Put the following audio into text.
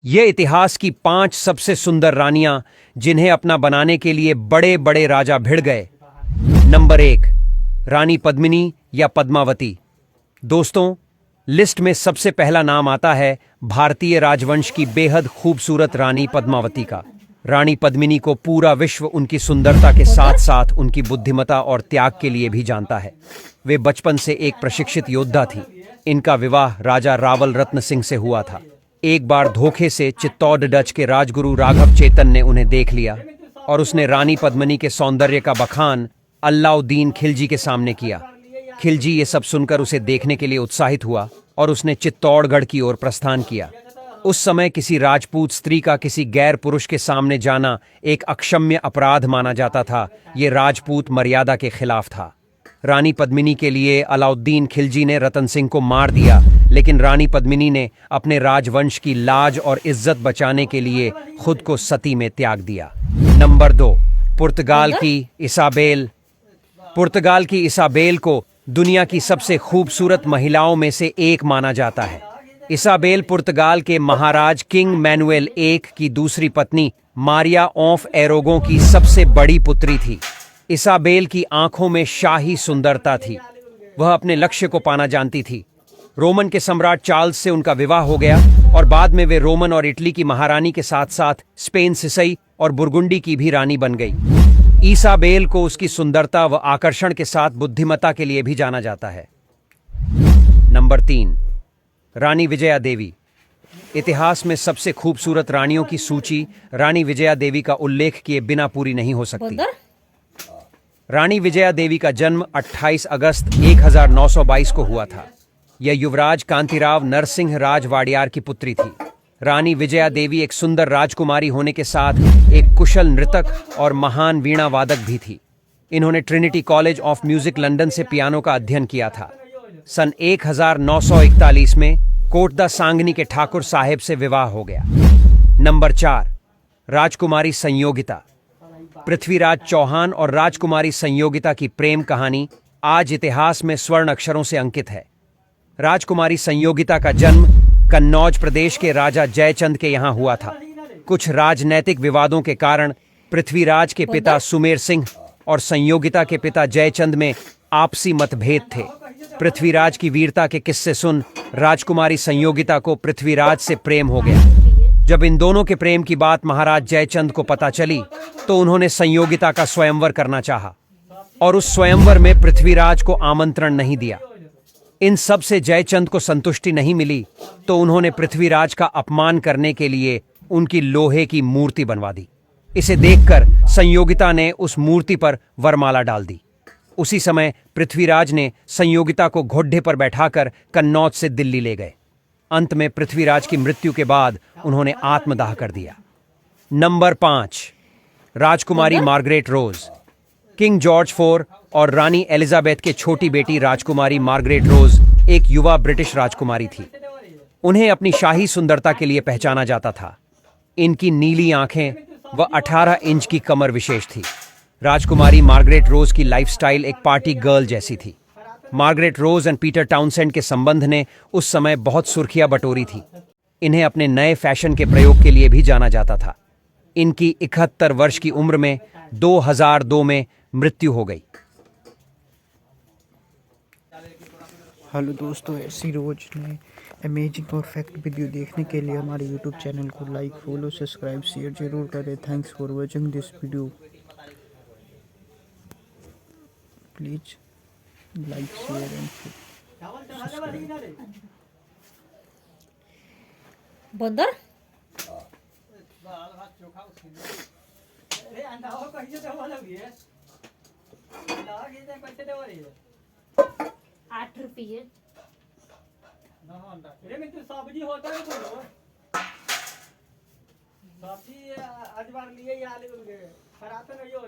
ये इतिहास की 5 सबसे सुंदर रानियां जिन्हें अपना बनाने के लिए बड़े बड़े राजा भिड़ गए। नंबर 1, रानी पद्मिनी या पद्मावती। दोस्तों, लिस्ट में सबसे पहला नाम आता है भारतीय राजवंश की बेहद खूबसूरत रानी पद्मावती का। रानी पद्मिनी को पूरा विश्व उनकी सुंदरता के साथ साथ उनकी बुद्धिमता और त्याग के लिए भी जानता है। वे बचपन से एक प्रशिक्षित योद्धा थी। इनका विवाह राजा रावल रत्न सिंह से हुआ था। एक बार धोखे से चित्तौड़ डच के राजगुरु राघव चेतन ने उन्हें देख लिया और उसने रानी पद्मिनी के सौंदर्य का बखान अलाउद्दीन खिलजी के सामने किया। खिलजी ये सब सुनकर उसे देखने के लिए उत्साहित हुआ और उसने चित्तौड़गढ़ की ओर प्रस्थान किया। उस समय किसी राजपूत स्त्री का किसी गैर पुरुष के सामने जाना एक अक्षम्य अपराध माना जाता था। ये राजपूत मर्यादा के खिलाफ था। रानी पद्मिनी के लिए अलाउद्दीन खिलजी ने रतन सिंह को मार दिया, लेकिन रानी पद्मिनी ने अपने राजवंश की लाज और इज्जत बचाने के लिए खुद को सती में त्याग दिया। नंबर 2, पुर्तगाल की इसाबेल। पुर्तगाल की इसाबेल को दुनिया की सबसे खूबसूरत महिलाओं में से एक माना जाता है। इसाबेल पुर्तगाल के महाराज किंग मैनुएल I की दूसरी पत्नी मारिया ऑफ एरोगो की सबसे बड़ी पुत्री थी। इसाबेल की आंखों में शाही सुंदरता थी। वह अपने लक्ष्य को पाना जानती थी। रोमन के सम्राट चार्ल्स से उनका विवाह हो गया और बाद में वे रोमन और इटली की महारानी के साथ साथ स्पेन, सिसई और बुर्गुंडी की भी रानी बन गई। इसाबेल को उसकी सुंदरता व आकर्षण के साथ बुद्धिमत्ता के लिए भी जाना जाता है। नंबर 3, रानी विजया देवी। इतिहास में सबसे खूबसूरत रानियों की सूची रानी विजया देवी का उल्लेख किए बिना पूरी नहीं हो सकती। रानी विजया देवी का जन्म 28 अगस्त 1922 को हुआ था। यह युवराज कांतिराव नरसिंह राजवाड़ियार की पुत्री थी। रानी विजया देवी एक सुंदर राजकुमारी होने के साथ एक कुशल नृतक और महान वीणा वादक भी थी। इन्होंने Trinity college of music London से पियानो का अध्ययन किया था। सन 1941 में कोटदा सांगनी के ठाकुर साहेब से विवाह हो गया। नंबर 4, राजकुमारी संयोगिता। पृथ्वीराज चौहान और राजकुमारी संयोगिता की प्रेम कहानी आज इतिहास में स्वर्ण अक्षरों से अंकित है। राजकुमारी संयोगिता का जन्म कन्नौज प्रदेश के राजा जयचंद के यहाँ हुआ था। कुछ राजनैतिक विवादों के कारण पृथ्वीराज के पिता सुमेर सिंह और संयोगिता के पिता जयचंद में आपसी मतभेद थे। पृथ्वीराज की वीरता के किस्से सुन राजकुमारी संयोगिता को पृथ्वीराज से प्रेम हो गया। जब इन दोनों के प्रेम की बात महाराज जयचंद को पता चली तो उन्होंने संयोगिता का स्वयंवर करना चाहा और उस स्वयंवर में पृथ्वीराज को आमंत्रण नहीं दिया। इन सब से जयचंद को संतुष्टि नहीं मिली तो उन्होंने पृथ्वीराज का अपमान करने के लिए उनकी लोहे की मूर्ति बनवा दी। इसे देखकर संयोगिता ने उस मूर्ति पर वरमाला डाल दी। उसी समय पृथ्वीराज ने संयोगिता को घोड़े पर बैठाकर कन्नौज से दिल्ली ले गए। अंत में पृथ्वीराज की मृत्यु के बाद उन्होंने आत्मदाह कर दिया। नंबर 5, राजकुमारी मार्गरेट रोज। किंग जॉर्ज IV और रानी एलिजाबेथ के छोटी बेटी राजकुमारी मार्गरेट रोज एक युवा ब्रिटिश राजकुमारी थी। उन्हें अपनी शाही सुंदरता के लिए पहचाना जाता था। इनकी नीली आंखें व 18 इंच की कमर विशेष थी। राजकुमारी मार्गरेट रोज की लाइफस्टाइल एक पार्टी गर्ल जैसी थी। Margaret Rose and Peter Townsend के संबंध ने उस समय बहुत सुर्खियां बटोरी थी। इन्हें अपने नए फैशन के प्रयोग के लिए भी जाना जाता था। इनकी 71 वर्ष की उम्र में 2002 में मृत्यु हो गई। हेलो दोस्तों, ऐसी रोज में अमेजिंग और फैक्ट वीडियो देखने के लिए हमारे यूट्यूब चैनल को लाइक, फॉलो, सब्सक्राइब, शेयर जरूर करें। Thanks for watching this video. Please like, share and subscribe. बंदर ₹8 सब्जी होता है सब्जी आज बार लिए खराब तो नहीं हो